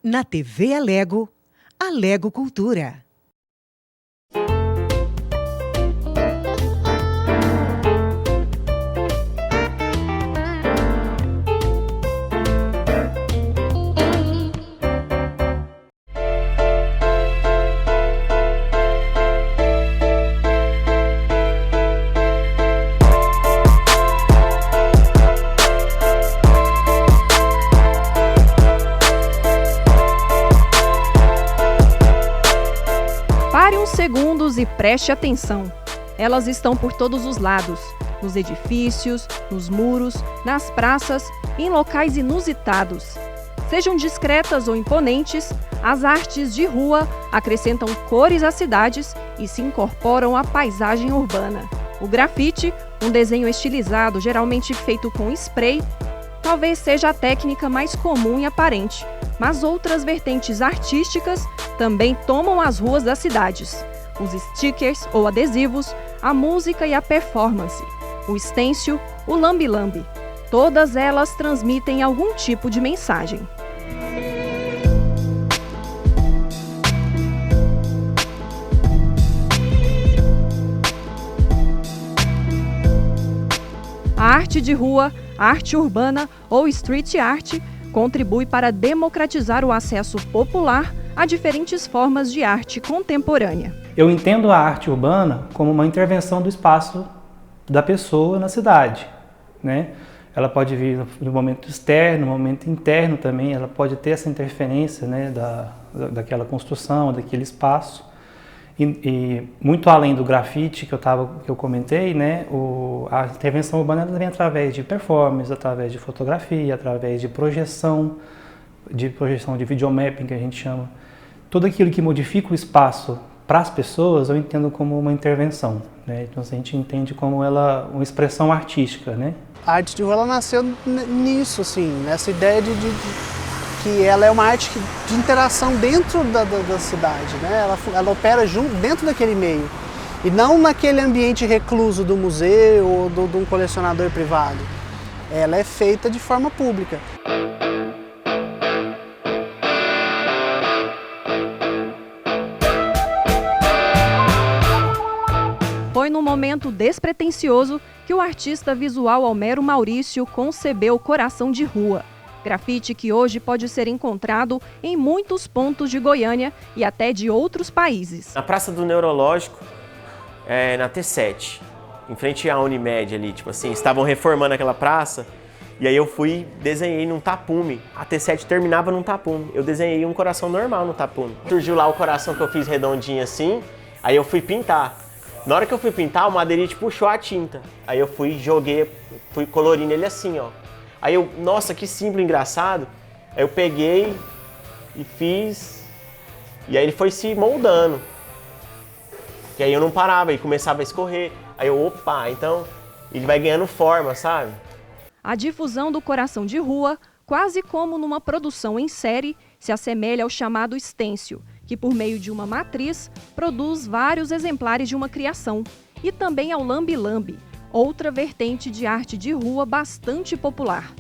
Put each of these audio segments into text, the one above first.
Na TV Alego, Alego Cultura. Pare uns segundos e preste atenção. Elas estão por todos os lados, nos edifícios, nos muros, nas praças e em locais inusitados. Sejam discretas ou imponentes, as artes de rua acrescentam cores às cidades e se incorporam à paisagem urbana. O grafite, um desenho estilizado geralmente feito com spray, talvez seja a técnica mais comum e aparente, mas outras vertentes artísticas também tomam as ruas das cidades. Os stickers ou adesivos, a música e a performance, o stencil, o lambe-lambe. Todas elas transmitem algum tipo de mensagem. A arte de rua, arte urbana ou street art contribui para democratizar o acesso popular a diferentes formas de arte contemporânea. Eu entendo a arte urbana como uma intervenção do espaço da pessoa na cidade, né? Ela pode vir no momento externo, no momento interno também, ela pode ter essa interferência, né, daquela construção, daquele espaço. E muito além do grafite que eu comentei, né, a intervenção urbana vem através de performance, através de fotografia, através de projeção de videomapping, que a gente chama. Tudo aquilo que modifica o espaço para as pessoas, eu entendo como uma intervenção, né? Então a gente entende como uma expressão artística, né? A arte de rua ela nasceu nisso, assim, nessa ideia de que ela é uma arte de interação dentro da cidade, né? Ela opera dentro daquele meio e não naquele ambiente recluso do museu ou de um colecionador privado. Ela é feita de forma pública. Foi num momento despretensioso que o artista visual Homero Maurício concebeu Coração de Rua, grafite que hoje pode ser encontrado em muitos pontos de Goiânia e até de outros países. Na Praça do Neurológico, na T7, em frente à Unimed ali, tipo assim, estavam reformando aquela praça e aí eu desenhei num tapume. A T7 terminava num tapume. Eu desenhei um coração normal no tapume. Surgiu lá o coração que eu fiz redondinho assim, aí eu fui pintar. Na hora que eu fui pintar, o madeirite puxou a tinta. Aí eu fui colorindo ele assim, ó. Aí eu, nossa, que símbolo engraçado. Aí eu peguei e fiz, e aí ele foi se moldando. E aí eu não parava, e começava a escorrer. Aí eu, opa, então ele vai ganhando forma, sabe? A difusão do Coração de Rua, quase como numa produção em série, se assemelha ao chamado stencil, que por meio de uma matriz produz vários exemplares de uma criação, e também ao lambe-lambe, outra vertente de arte de rua bastante popular.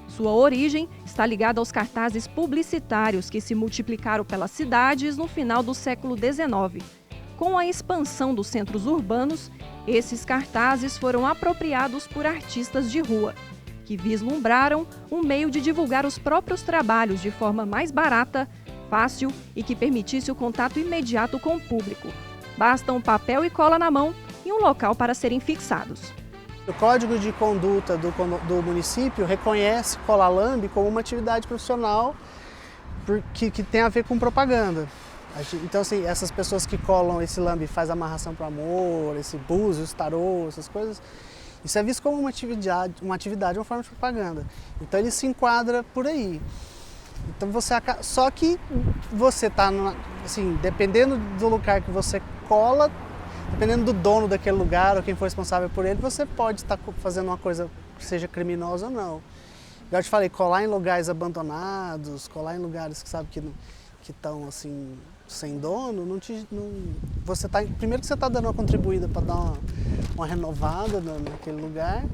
Sua origem está ligada aos cartazes publicitários que se multiplicaram pelas cidades no final do século XIX. Com a expansão dos centros urbanos, esses cartazes foram apropriados por artistas de rua, que vislumbraram um meio de divulgar os próprios trabalhos de forma mais barata, fácil e que permitisse o contato imediato com o público. Basta um papel e cola na mão e um local para serem fixados. O Código de Conduta do município reconhece colar lambe como uma atividade profissional que tem a ver com propaganda. Então, assim, essas pessoas que colam esse lambe, faz amarração para amor, esse búzios, tarô, essas coisas, isso é visto como uma forma de propaganda. Então ele se enquadra por aí. Então só que você está, assim, dependendo do lugar que você cola, dependendo do dono daquele lugar ou quem for responsável por ele, você pode estar fazendo uma coisa que seja criminosa ou não. Eu te falei, colar em lugares abandonados, colar em lugares que sabe que estão assim sem dono, primeiro que você está dando uma contribuída para dar uma renovada naquele lugar,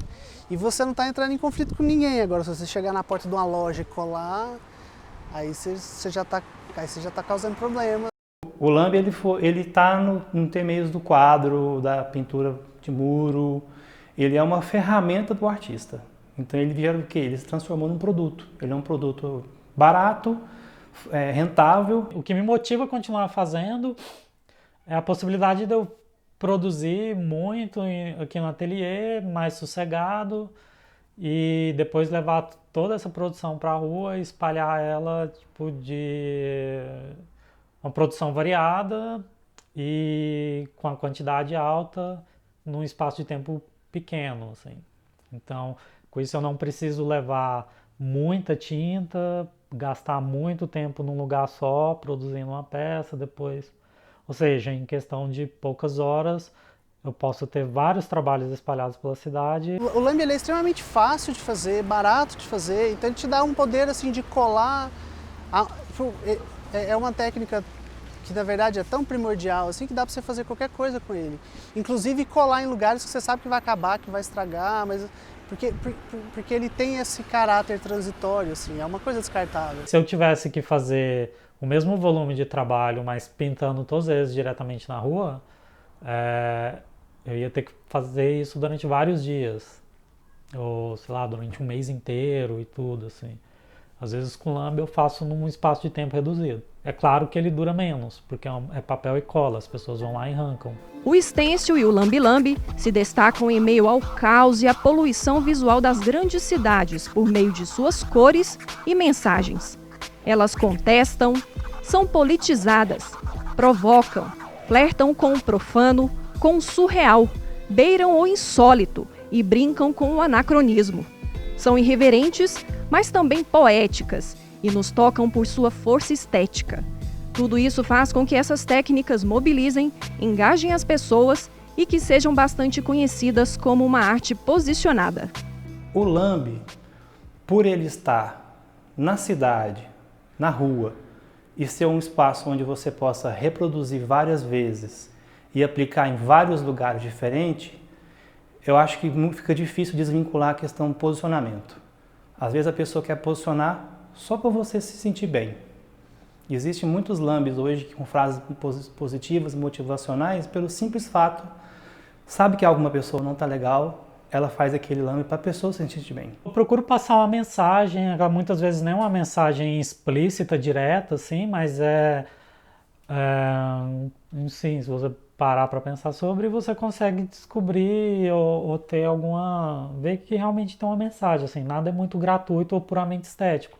e você não está entrando em conflito com ninguém. Agora, se você chegar na porta de uma loja e colar, aí você já está causando problema. O lambe ele está no intermeio do quadro, da pintura de muro. Ele é uma ferramenta do artista. Então ele vira o quê? Ele se transformou num produto. Ele é um produto barato, rentável. O que me motiva a continuar fazendo é a possibilidade de eu produzir muito aqui no ateliê, mais sossegado, e depois levar toda essa produção para a rua e espalhar ela tipo, de uma produção variada e com a quantidade alta num espaço de tempo pequeno. Assim. Então, com isso eu não preciso levar muita tinta, gastar muito tempo num lugar só, produzindo uma peça, depois... Ou seja, em questão de poucas horas, eu posso ter vários trabalhos espalhados pela cidade. O lambe é extremamente fácil de fazer, barato de fazer, então ele te dá um poder assim, de colar. É uma técnica que na verdade é tão primordial assim, que dá para você fazer qualquer coisa com ele. Inclusive colar em lugares que você sabe que vai acabar, que vai estragar, mas porque ele tem esse caráter transitório, assim, é uma coisa descartável. Se eu tivesse que fazer o mesmo volume de trabalho, mas pintando todos eles diretamente na rua, eu ia ter que fazer isso durante vários dias, ou sei lá, durante um mês inteiro e tudo, assim. Às vezes com lambe eu faço num espaço de tempo reduzido. É claro que ele dura menos, porque é papel e cola, as pessoas vão lá e arrancam. O stencil e o lambe-lambe se destacam em meio ao caos e à poluição visual das grandes cidades por meio de suas cores e mensagens. Elas contestam, são politizadas, provocam, flertam com o profano, com o surreal, beiram o insólito e brincam com o anacronismo. São irreverentes, mas também poéticas e nos tocam por sua força estética. Tudo isso faz com que essas técnicas mobilizem, engajem as pessoas e que sejam bastante conhecidas como uma arte posicionada. O lambe, por ele estar na cidade, na rua, e ser um espaço onde você possa reproduzir várias vezes e aplicar em vários lugares diferentes, eu acho que fica difícil desvincular a questão do posicionamento. Às vezes a pessoa quer posicionar só para você se sentir bem. Existem muitos lambes hoje com frases positivas, motivacionais, pelo simples fato, sabe que alguma pessoa não está legal, ela faz aquele lambe para a pessoa se sentir bem. Eu procuro passar uma mensagem, muitas vezes não é uma mensagem explícita, direta, assim, mas sim, se você parar para pensar sobre, você consegue descobrir ou ter ver que realmente tem uma mensagem, assim, nada é muito gratuito ou puramente estético.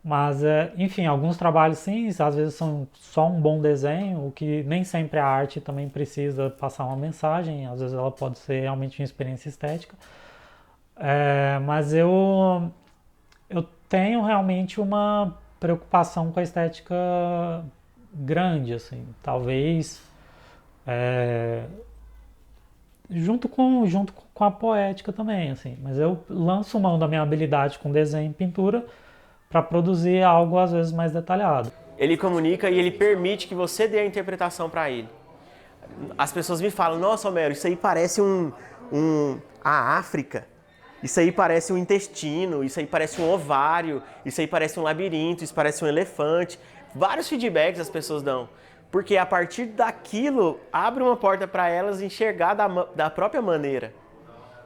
Mas, enfim, alguns trabalhos sim, às vezes são só um bom desenho, o que nem sempre a arte também precisa passar uma mensagem, às vezes ela pode ser realmente uma experiência estética. Mas eu tenho realmente uma preocupação com a estética grande, assim, talvez junto com a poética também, assim, mas eu lanço mão da minha habilidade com desenho e pintura para produzir algo às vezes mais detalhado. Ele comunica e ele permite que você dê a interpretação para ele. As pessoas me falam, nossa, Homero, isso aí parece a África, isso aí parece um intestino, isso aí parece um ovário, isso aí parece um labirinto, isso parece um elefante. Vários feedbacks as pessoas dão, porque a partir daquilo abre uma porta para elas enxergar da própria maneira.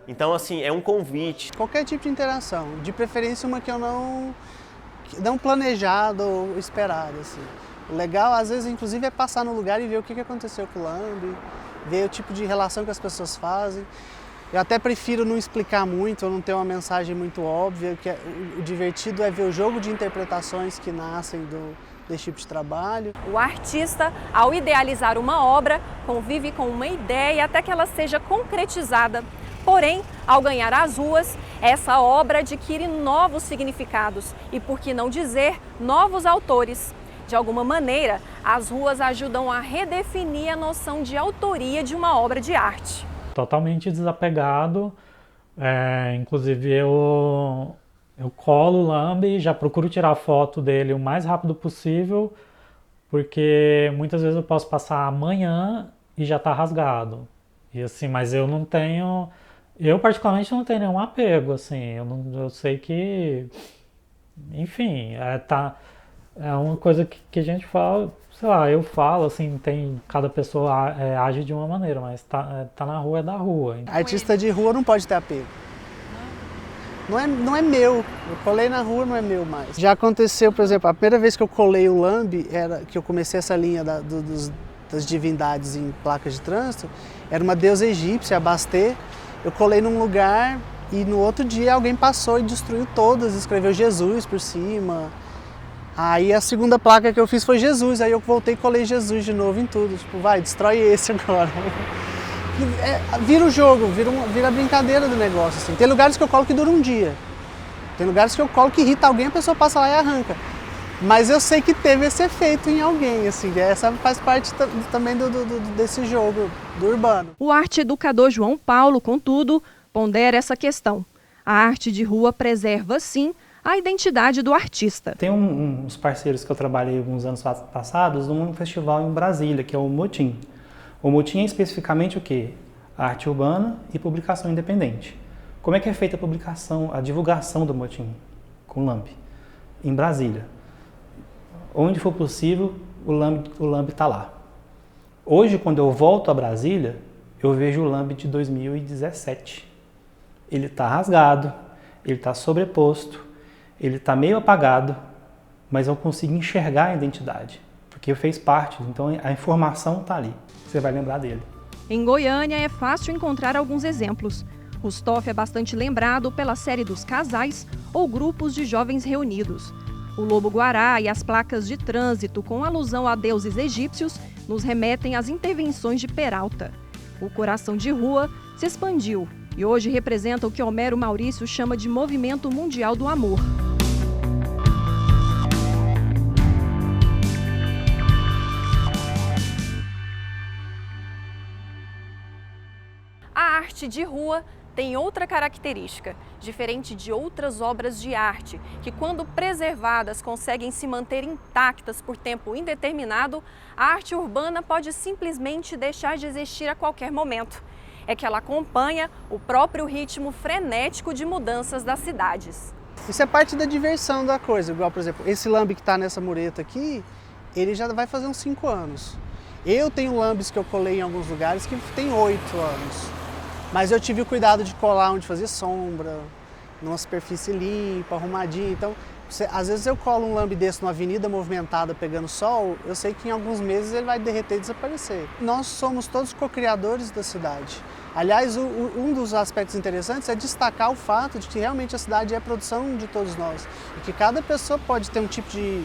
Então, assim, é um convite. Qualquer tipo de interação, de preferência uma que eu não planejado ou esperado, assim. O legal, às vezes, inclusive, é passar no lugar e ver o que aconteceu com o lambe, ver o tipo de relação que as pessoas fazem. Eu até prefiro não explicar muito, ou não ter uma mensagem muito óbvia, que o divertido é ver o jogo de interpretações que nascem desse tipo de trabalho. O artista, ao idealizar uma obra, convive com uma ideia até que ela seja concretizada. Porém, ao ganhar as ruas, essa obra adquire novos significados e, por que não dizer, novos autores. De alguma maneira, as ruas ajudam a redefinir a noção de autoria de uma obra de arte. Totalmente desapegado, inclusive eu colo o lambe, já procuro tirar foto dele o mais rápido possível, porque muitas vezes eu posso passar amanhã e já está rasgado. E assim, mas eu particularmente não tenho nenhum apego, assim, eu sei que enfim, é uma coisa que a gente fala, sei lá, eu falo, assim, cada pessoa age de uma maneira, mas tá na rua é da rua. Artista de rua não pode ter apego. Não é meu, eu colei na rua, não é meu mais. Já aconteceu, por exemplo, a primeira vez que eu colei o lambe, que eu comecei essa linha das divindades em placas de trânsito, era uma deusa egípcia, a Bastê. Eu colei num lugar e no outro dia alguém passou e destruiu todas, escreveu Jesus por cima. Aí a segunda placa que eu fiz foi Jesus, aí eu voltei e colei Jesus de novo em tudo, tipo, vai, destrói esse agora. Vira o jogo, vira a brincadeira do negócio, assim. Tem lugares que eu colo que dura um dia, tem lugares que eu colo que irrita alguém, a pessoa passa lá e arranca. Mas eu sei que teve esse efeito em alguém, assim, essa faz parte também desse jogo, do urbano. O arte-educador João Paulo, contudo, pondera essa questão. A arte de rua preserva, sim, a identidade do artista. Tem uns parceiros que eu trabalhei alguns anos passados num festival em Brasília, que é o Motim. O Motim é especificamente o quê? Arte urbana e publicação independente. Como é que é feita a publicação, a divulgação do Motim com o lambe? Em Brasília. Onde for possível, o lambe está lá. Hoje, quando eu volto a Brasília, eu vejo o lambe de 2017. Ele está rasgado, ele está sobreposto, ele está meio apagado, mas eu consigo enxergar a identidade, porque fez parte, então a informação está ali, você vai lembrar dele. Em Goiânia é fácil encontrar alguns exemplos. Rusthof é bastante lembrado pela série dos casais ou grupos de jovens reunidos. O lobo-guará e as placas de trânsito com alusão a deuses egípcios nos remetem às intervenções de Peralta. O coração de rua se expandiu e hoje representa o que Homero Maurício chama de movimento mundial do amor. A arte de rua tem outra característica, diferente de outras obras de arte, que quando preservadas conseguem se manter intactas por tempo indeterminado, a arte urbana pode simplesmente deixar de existir a qualquer momento. É que ela acompanha o próprio ritmo frenético de mudanças das cidades. Isso é parte da diversão da coisa, igual, por exemplo, esse lambe que está nessa mureta aqui, ele já vai fazer uns 5 anos. Eu tenho lambes que eu colei em alguns lugares que tem 8 anos. Mas eu tive o cuidado de colar onde fazia sombra, numa superfície limpa, arrumadinha. Então, às vezes eu colo um lambe desse numa avenida movimentada pegando sol, eu sei que em alguns meses ele vai derreter e desaparecer. Nós somos todos co-criadores da cidade. Aliás, um dos aspectos interessantes é destacar o fato de que realmente a cidade é produção de todos nós. E que cada pessoa pode ter um tipo de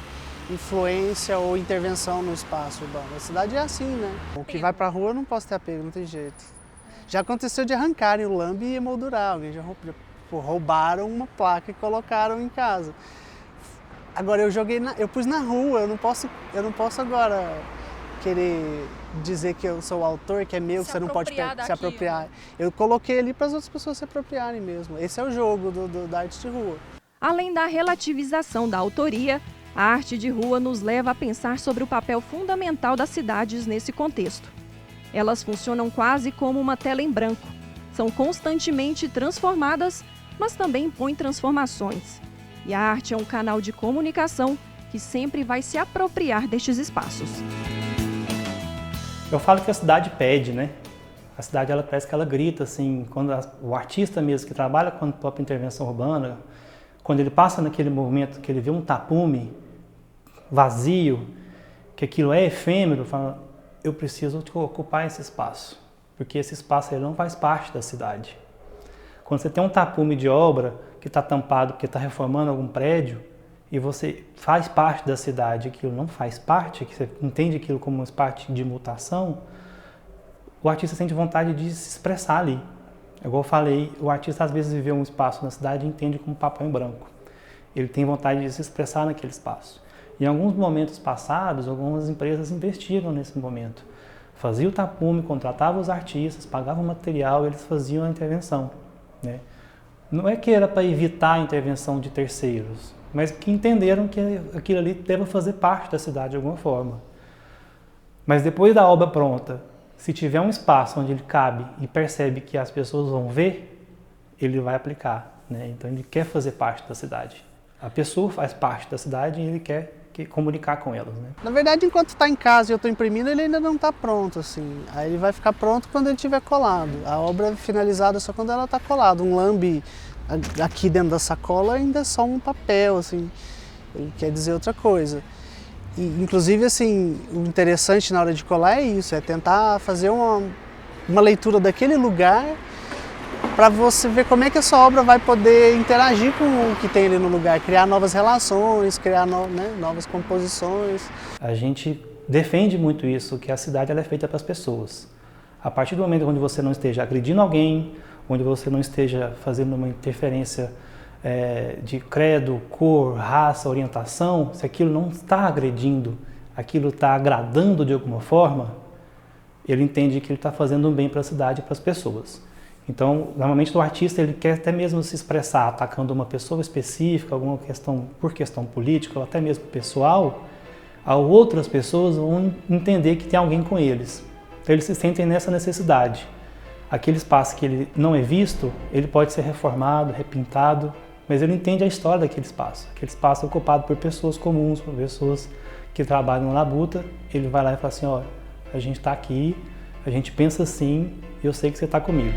influência ou intervenção no espaço urbano. A cidade é assim, né? O que vai pra rua eu não posso ter apego, não tem jeito. Já aconteceu de arrancarem o lambe e emoldurar, alguém já roubaram uma placa e colocaram em casa. Agora eu pus na rua, eu não posso agora querer dizer que eu sou o autor, que é meu, que você não pode se apropriar. Eu coloquei ali para as outras pessoas se apropriarem mesmo. Esse é o jogo da arte de rua. Além da relativização da autoria, a arte de rua nos leva a pensar sobre o papel fundamental das cidades nesse contexto. Elas funcionam quase como uma tela em branco. São constantemente transformadas, mas também impõem transformações. E a arte é um canal de comunicação que sempre vai se apropriar destes espaços. Eu falo que a cidade pede, né? A cidade, ela parece que ela grita, assim, quando o artista mesmo que trabalha com a própria intervenção urbana, quando ele passa naquele movimento que ele vê um tapume vazio, que aquilo é efêmero, fala, eu preciso ocupar esse espaço, porque esse espaço ele não faz parte da cidade. Quando você tem um tapume de obra que está tampado porque está reformando algum prédio e você faz parte da cidade, aquilo não faz parte, que você entende aquilo como uma parte de mutação, o artista sente vontade de se expressar ali. Igual eu falei, o artista às vezes viveu um espaço na cidade e entende como papel em branco. Ele tem vontade de se expressar naquele espaço. Em alguns momentos passados, algumas empresas investiram nesse momento. Faziam o tapume, contratavam os artistas, pagavam o material, eles faziam a intervenção, né? Não é que era para evitar a intervenção de terceiros, mas que entenderam que aquilo ali deve fazer parte da cidade de alguma forma. Mas depois da obra pronta, se tiver um espaço onde ele cabe e percebe que as pessoas vão ver, ele vai aplicar, né? Então ele quer fazer parte da cidade. A pessoa faz parte da cidade e ele quer comunicar com elas, né? Na verdade, enquanto está em casa e eu estou imprimindo, ele ainda não está pronto, assim. Aí ele vai ficar pronto quando ele estiver colado. A obra é finalizada só quando ela está colada. Um lambe aqui dentro da sacola ainda é só um papel, assim. Ele quer dizer outra coisa. E, inclusive, assim, o interessante na hora de colar é isso, é tentar fazer uma leitura daquele lugar para você ver como é que essa obra vai poder interagir com o que tem ali no lugar, criar novas relações, criar novas composições. A gente defende muito isso, que a cidade ela é feita para as pessoas. A partir do momento onde você não esteja agredindo alguém, onde você não esteja fazendo uma interferência de credo, cor, raça, orientação, se aquilo não está agredindo, aquilo está agradando de alguma forma, ele entende que ele está fazendo um bem para a cidade e para as pessoas. Então, normalmente o artista ele quer até mesmo se expressar atacando uma pessoa específica, alguma questão por questão política ou até mesmo pessoal, outras pessoas vão entender que tem alguém com eles. Então eles se sentem nessa necessidade. Aquele espaço que ele não é visto, ele pode ser reformado, repintado, mas ele entende a história daquele espaço. Aquele espaço é ocupado por pessoas comuns, por pessoas que trabalham na labuta. Ele vai lá e fala assim, olha, a gente está aqui, a gente pensa assim e eu sei que você está comigo.